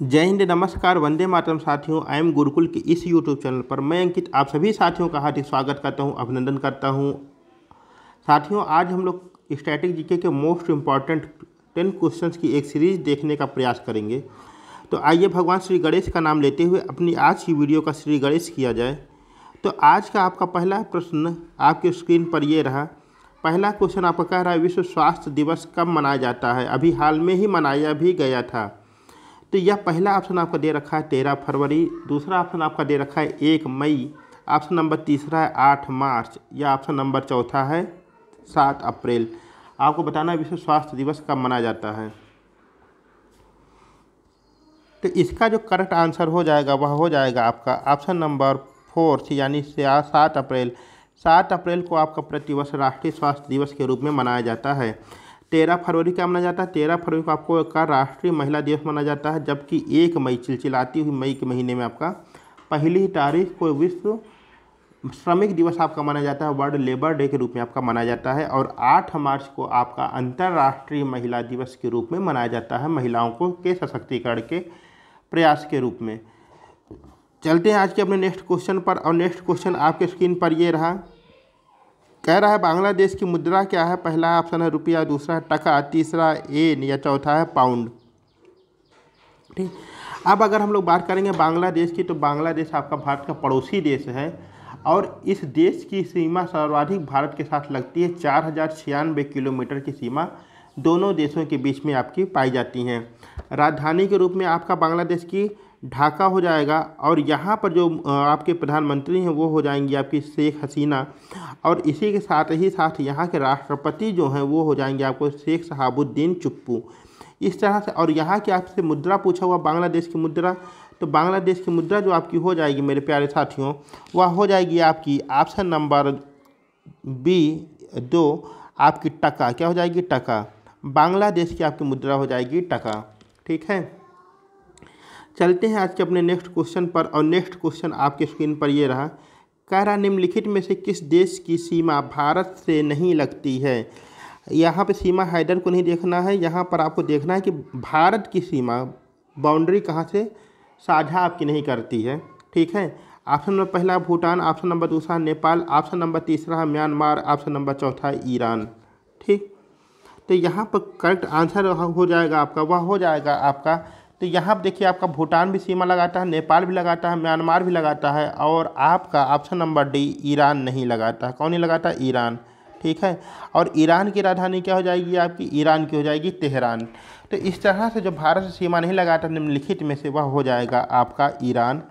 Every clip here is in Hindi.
जय हिंद, नमस्कार, वंदे मातरम साथियों। आई एम गुरुकुल के इस यूट्यूब चैनल पर मैं अंकित आप सभी साथियों का हार्दिक स्वागत करता हूं, अभिनंदन करता हूं। साथियों, आज हम लोग स्टैटिक जीके के मोस्ट इम्पॉर्टेंट 10 क्वेश्चंस की एक सीरीज देखने का प्रयास करेंगे। तो आइए भगवान श्री गणेश का नाम लेते हुए अपनी आज की वीडियो का श्री गणेश किया जाए। तो आज का आपका पहला प्रश्न आपके स्क्रीन पर ये रहा। पहला क्वेश्चन आपका कह रहा है विश्व स्वास्थ्य दिवस कब मनाया जाता है? अभी हाल में ही मनाया भी गया था। तो यह पहला ऑप्शन आपका दे रखा है 13 फरवरी, दूसरा ऑप्शन आपका दे रखा है 1 मई, ऑप्शन नंबर तीसरा है 8 मार्च, या ऑप्शन नंबर चौथा है 7 अप्रैल। आपको बताना है विश्व स्वास्थ्य दिवस कब मनाया जाता है। तो इसका जो करेक्ट आंसर हो जाएगा वह हो जाएगा आपका ऑप्शन नंबर 4 यानी 7 अप्रैल। 7 अप्रैल को आपका प्रतिवर्ष राष्ट्रीय स्वास्थ्य दिवस के रूप में मनाया जाता है। 13 फरवरी क्या मनाया जाता है? 13 फरवरी को आपको का राष्ट्रीय महिला दिवस मनाया जाता है, जबकि 1 मई चिलचिलाती हुई मई के महीने में आपका पहली तारीख को विश्व श्रमिक दिवस आपका मनाया जाता है, वर्ल्ड लेबर डे के रूप में आपका मनाया जाता है। और 8 मार्च को आपका अंतर्राष्ट्रीय महिला दिवस के रूप में मनाया जाता है, महिलाओं को के सशक्तिकरण के प्रयास के रूप में। चलते हैं आज के अपने नेक्स्ट क्वेश्चन पर। और नेक्स्ट क्वेश्चन आपके स्क्रीन पर ये रहा। कह रहा है बांग्लादेश की मुद्रा क्या है? पहला ऑप्शन है रुपया, दूसरा है टका, तीसरा येन, या चौथा है पाउंड। ठीक, अब अगर हम लोग बात करेंगे बांग्लादेश की, तो बांग्लादेश आपका भारत का पड़ोसी देश है और इस देश की सीमा सर्वाधिक भारत के साथ लगती है। 4096 किलोमीटर की सीमा दोनों देशों के बीच में आपकी पाई जाती हैं। राजधानी के रूप में आपका बांग्लादेश की ढाका हो जाएगा, और यहाँ पर जो आपके प्रधानमंत्री हैं वो हो जाएंगी आपकी शेख हसीना, और इसी के साथ यहाँ के राष्ट्रपति जो हैं वो हो जाएंगे आपको शेख शहाबुद्दीन चुप्पू। इस तरह से, और यहाँ की आपसे मुद्रा पूछा हुआ बांग्लादेश की मुद्रा, तो बांग्लादेश की मुद्रा जो आपकी हो जाएगी मेरे प्यारे साथियों, वह हो जाएगी आपकी ऑप्शन नंबर B2 आपकी टका। क्या हो जाएगी? टका। बांग्लादेश की आपकी मुद्रा हो जाएगी टका। ठीक है, चलते हैं आज के अपने नेक्स्ट क्वेश्चन पर। और नेक्स्ट क्वेश्चन आपके स्क्रीन पर ये रहा। कह रहा निम्नलिखित में से किस देश की सीमा भारत से नहीं लगती है? यहाँ पे सीमा हैदर को नहीं देखना है, यहाँ पर आपको देखना है कि भारत की सीमा बाउंड्री कहाँ से साझा आपकी नहीं करती है। ठीक है, ऑप्शन नंबर पहला भूटान, ऑप्शन नंबर दूसरा नेपाल, ऑप्शन नंबर तीसरा है म्यांमार, ऑप्शन नंबर चौथा है ईरान। ठीक, तो यहाँ पर करेक्ट आंसर हो जाएगा आपका, वह हो जाएगा आपका, तो यहाँ पर देखिए आपका भूटान भी सीमा लगाता है, नेपाल भी लगाता है, म्यांमार भी लगाता है, और आपका ऑप्शन नंबर डी ईरान नहीं लगाता है। कौन नहीं लगाता? ईरान। ठीक है, और ईरान की राजधानी क्या हो जाएगी आपकी? ईरान की हो जाएगी तेहरान। तो इस तरह से जो भारत से सीमा नहीं लगाता निम्नलिखित में से वह हो जाएगा आपका ईरान।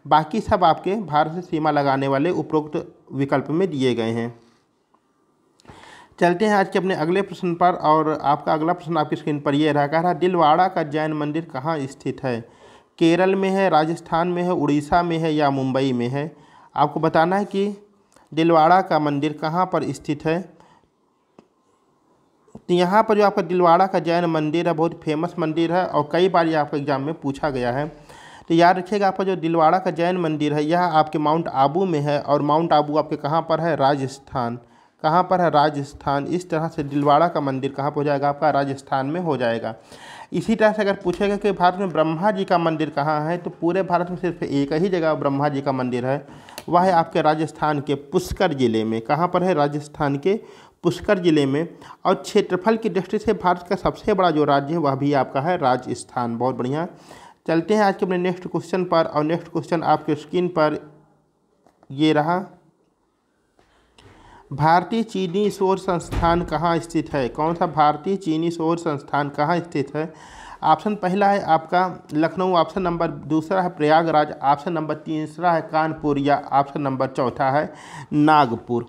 बाकी सब आपके भारत से सीमा लगाने वाले उपरोक्त विकल्प में दिए गए हैं। चलते हैं आज के अपने अगले प्रश्न पर। और आपका अगला प्रश्न आपकी स्क्रीन पर यह रहा। कह रहा दिलवाड़ा का जैन मंदिर कहाँ स्थित है? केरल में है, राजस्थान में है, उड़ीसा में है, या मुंबई में है? आपको बताना है कि दिलवाड़ा का मंदिर कहाँ पर स्थित है। तो यहाँ पर जो आपका दिलवाड़ा का जैन मंदिर है बहुत फेमस मंदिर है, और कई बार ये आपके एग्जाम में पूछा गया है। तो याद रखिएगा आपका जो दिलवाड़ा का जैन मंदिर है यह आपके माउंट आबू में है, और माउंट आबू आपके कहाँ पर है? राजस्थान। कहाँ पर है? राजस्थान। इस तरह से दिलवाड़ा का मंदिर कहाँ पर हो जाएगा आपका? राजस्थान में हो जाएगा। इसी तरह से अगर पूछेगा कि भारत में ब्रह्मा जी का मंदिर कहाँ है, तो पूरे भारत में सिर्फ एक ही जगह ब्रह्मा जी का मंदिर है, वह है आपके राजस्थान के पुष्कर जिले में। कहाँ पर है? राजस्थान के पुष्कर जिले में। और क्षेत्रफल की दृष्टि से भारत का सबसे बड़ा जो राज्य है वह भी आपका है राजस्थान। बहुत बढ़िया। चलते हैं आज के अपने नेक्स्ट क्वेश्चन पर। और नेक्स्ट क्वेश्चन आपके स्क्रीन पर ये रहा। भारतीय चीनी शोध संस्थान कहाँ स्थित है? कौन सा भारतीय चीनी शोध संस्थान कहाँ स्थित है? ऑप्शन पहला है आपका लखनऊ, ऑप्शन नंबर दूसरा है प्रयागराज, ऑप्शन नंबर तीसरा है कानपुर, या ऑप्शन नंबर चौथा है नागपुर।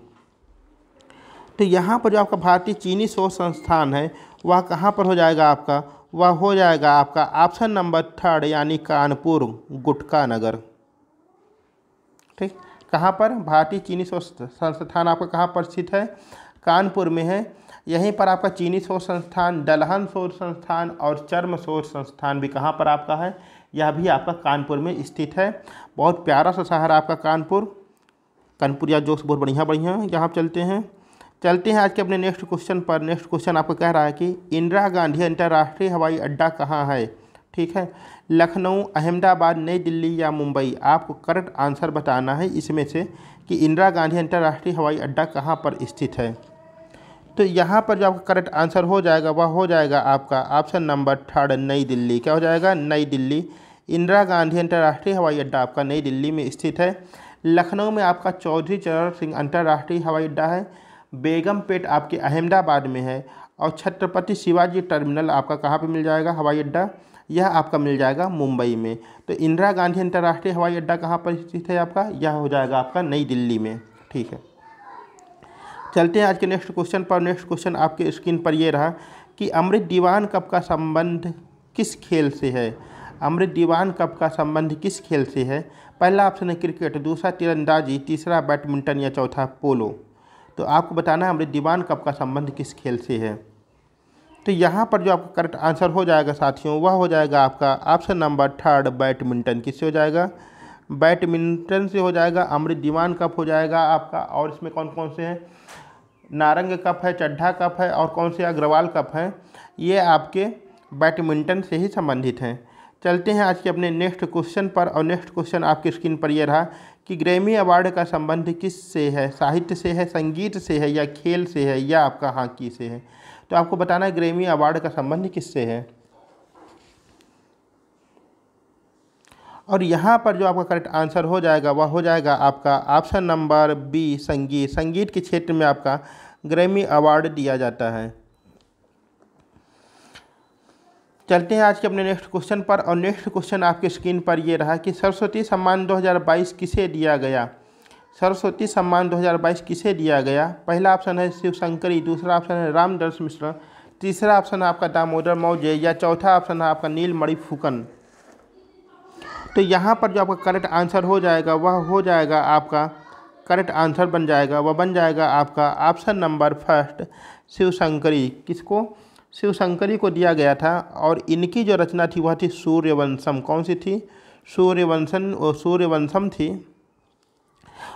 तो यहाँ पर जो आपका भारतीय चीनी शोध संस्थान है वह कहाँ पर हो जाएगा आपका? वह हो जाएगा आपका ऑप्शन नंबर 3 यानी कानपुर गुटका नगर। ठीक, कहाँ पर? भारतीय चीनी शोध संस्थान आपका कहाँ पर स्थित है? कानपुर में है। यहीं पर आपका चीनी शोध संस्थान, दलहन शोध संस्थान और चर्म शोध संस्थान भी कहाँ पर आपका है? यह भी आपका कानपुर में स्थित है। बहुत प्यारा सा शहर आपका कानपुर या जोश, बहुत बढ़िया। यहाँ चलते हैं आज के अपने नेक्स्ट क्वेश्चन पर। नेक्स्ट क्वेश्चन आपको कह रहा है कि इंदिरा गांधी अंतर्राष्ट्रीय हवाई अड्डा कहाँ है? ठीक है। लखनऊ, अहमदाबाद, नई दिल्ली या मुंबई, आपको करेक्ट आंसर बताना है इसमें से कि इंदिरा गांधी अंतर्राष्ट्रीय हवाई अड्डा कहाँ पर स्थित है। तो यहाँ पर जो आपका करेक्ट आंसर हो जाएगा वह हो जाएगा आपका ऑप्शन नंबर 3 नई दिल्ली। क्या हो जाएगा? नई दिल्ली। इंदिरा गांधी अंतर्राष्ट्रीय हवाई अड्डा आपका नई दिल्ली में स्थित है। लखनऊ में आपका चौधरी चरण सिंह अंतर्राष्ट्रीय हवाई अड्डा है। बेगमपेट आपके अहमदाबाद में है। और छत्रपति शिवाजी टर्मिनल आपका कहाँ पे मिल जाएगा हवाई अड्डा? यह आपका मिल जाएगा मुंबई में। तो इंदिरा गांधी अंतर्राष्ट्रीय हवाई अड्डा कहाँ पर स्थित है आपका? यह हो जाएगा आपका नई दिल्ली में। ठीक है, चलते हैं आज के नेक्स्ट क्वेश्चन पर। नेक्स्ट क्वेश्चन आपके स्क्रीन पर ये रहा कि अमृत दीवान कप का संबंध किस खेल से है? अमृत दीवान कप का संबंध किस खेल से है? पहला ऑप्शन है क्रिकेट, दूसरा तीरंदाजी, तीसरा बैडमिंटन या चौथा पोलो। तो आपको बताना है अमृत दीवान कप का संबंध किस खेल से है। तो यहाँ पर जो आपका करेक्ट आंसर हो जाएगा साथियों वह हो जाएगा आपका ऑप्शन नंबर 3 बैडमिंटन। किससे हो जाएगा? बैडमिंटन से हो जाएगा। अमृत दीवान कप हो जाएगा आपका। और इसमें कौन कौन से हैं? नारंग कप है, चड्ढा कप है और कौन से अग्रवाल कप हैं, ये आपके बैडमिंटन से ही संबंधित हैं। चलते हैं आज के अपने नेक्स्ट क्वेश्चन पर। और नेक्स्ट क्वेश्चन आपकी स्क्रीन पर ये रहा कि ग्रैमी अवार्ड का संबंध किस से है? साहित्य से है, संगीत से है या खेल से है या आपका हॉकी से है? तो आपको बताना है ग्रैमी अवार्ड का संबंध किससे है। और यहाँ पर जो आपका करेक्ट आंसर हो जाएगा वह हो जाएगा आपका ऑप्शन नंबर बी संगीत। संगीत के क्षेत्र में आपका ग्रैमी अवार्ड दिया जाता है। चलते हैं आज के अपने नेक्स्ट क्वेश्चन पर। और नेक्स्ट क्वेश्चन आपके स्क्रीन पर ये रहा कि सरस्वती सम्मान 2022 किसे दिया गया? सरस्वती सम्मान 2022 किसे दिया गया? पहला ऑप्शन है शिवशंकरी, दूसरा ऑप्शन है रामदास मिश्रा, तीसरा ऑप्शन है आपका दामोदर मौर्य या चौथा ऑप्शन है आपका नीलमणि फुकन। तो यहाँ पर जो आपका करेक्ट आंसर हो जाएगा वह हो जाएगा आपका करेक्ट आंसर बन जाएगा वह बन जाएगा आपका ऑप्शन नंबर 1 शिवशंकरी। किसको? शिवशंकरी को दिया गया था। और इनकी जो रचना थी वह थी सूर्यवंशम। कौन सी थी? सूर्यवंशम थी।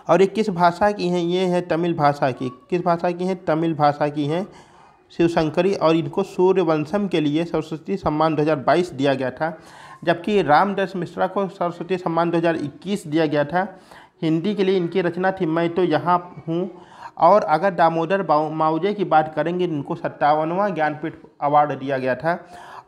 और ये किस भाषा की हैं? ये है तमिल भाषा की। किस भाषा की हैं? तमिल भाषा की हैं शिवशंकरी। और इनको सूर्यवंशम के लिए सरस्वती सम्मान 2022 दिया गया था। जबकि रामदास मिश्रा को सरस्वती सम्मान 2021 दिया गया था। हिंदी के लिए इनकी रचना थी मैं तो यहाँ हूँ। और अगर दामोदर मावजे की बात करेंगे इनको 57वां ज्ञानपीठ अवार्ड दिया गया था।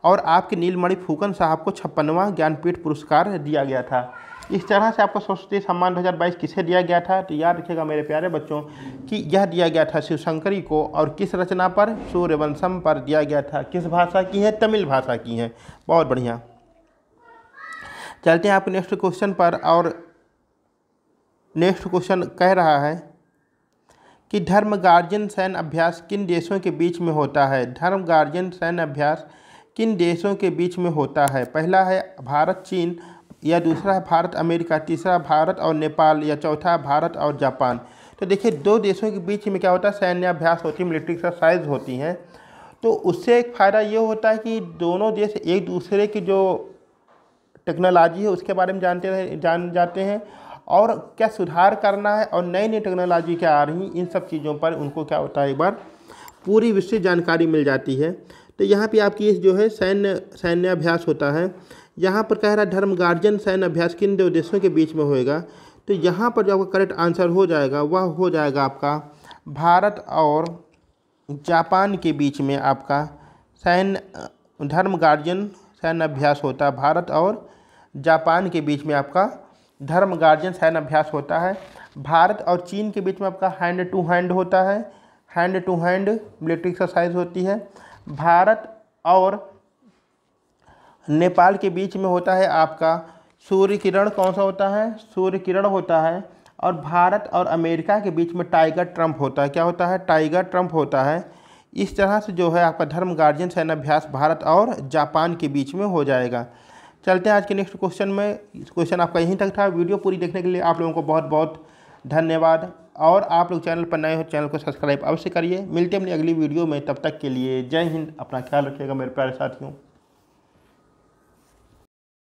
और आपके नीलमणि फुकन साहब को 56वां ज्ञानपीठ पुरस्कार दिया गया था। इस तरह से आपको सरस्वती सम्मान 2022 किसे दिया गया था? तो याद रखिएगा मेरे प्यारे बच्चों कि यह दिया गया था शिवशंकरी को। और किस रचना पर? सूर्यवंशम पर दिया गया था। किस भाषा की है? तमिल भाषा की है। बहुत बढ़िया। चलते हैं आपके नेक्स्ट क्वेश्चन पर। और नेक्स्ट क्वेश्चन कह रहा है कि धर्म गार्जियन सैन्य अभ्यास किन देशों के बीच में होता है? धर्म गार्जियन सैन्य अभ्यास किन देशों के बीच में होता है? पहला है भारत चीन या दूसरा है भारत अमेरिका, तीसरा भारत और नेपाल या चौथा भारत और जापान। तो देखिए दो देशों के बीच में क्या होता है? सैन्य अभ्यास होती है, मिलिट्री एक्सरसाइज होती हैं। तो उससे एक फ़ायदा ये होता है कि दोनों देश एक दूसरे की जो टेक्नोलॉजी है उसके बारे में जान जाते हैं और क्या सुधार करना है और नई नई टेक्नोलॉजी क्या आ रही इन सब चीज़ों पर उनको क्या होता है एक बार पूरी विस्तृत जानकारी मिल जाती है। तो यहाँ पे आपकी जो है सैन्य अभ्यास होता है। यहाँ पर कह रहा है धर्म गार्जियन सैन्य अभ्यास किन दो देशों के बीच में होएगा? तो यहाँ पर जो आपका करेक्ट आंसर हो जाएगा वह हो जाएगा आपका भारत और जापान के बीच में आपका धर्म गार्जियन सैन्य अभ्यास होता है। भारत और जापान के बीच में आपका धर्म गार्जियन सैन्य अभ्यास होता है। भारत और चीन के बीच में आपका हैंड टू हैंड होता है, hand to hand military exercise होती है। भारत और नेपाल के बीच में होता है आपका सूर्य किरण। कौन सा होता है? सूर्य किरण होता है। और भारत और अमेरिका के बीच में टाइगर ट्रम्प होता है। क्या होता है? टाइगर ट्रम्प होता है। इस तरह से जो है आपका धर्म गार्जियन सैन्य अभ्यास भारत और जापान के बीच में हो जाएगा। चलते हैं आज के नेक्स्ट क्वेश्चन में। क्वेश्चन आपका यहीं तक था। वीडियो पूरी देखने के लिए आप लोगों को बहुत बहुत धन्यवाद। और आप लोग चैनल पर नए हो चैनल को सब्सक्राइब अवश्य करिए। मिलते हैं अपनी अगली वीडियो में, तब तक के लिए जय हिंद। अपना ख्याल रखिएगा मेरे प्यारे साथियों।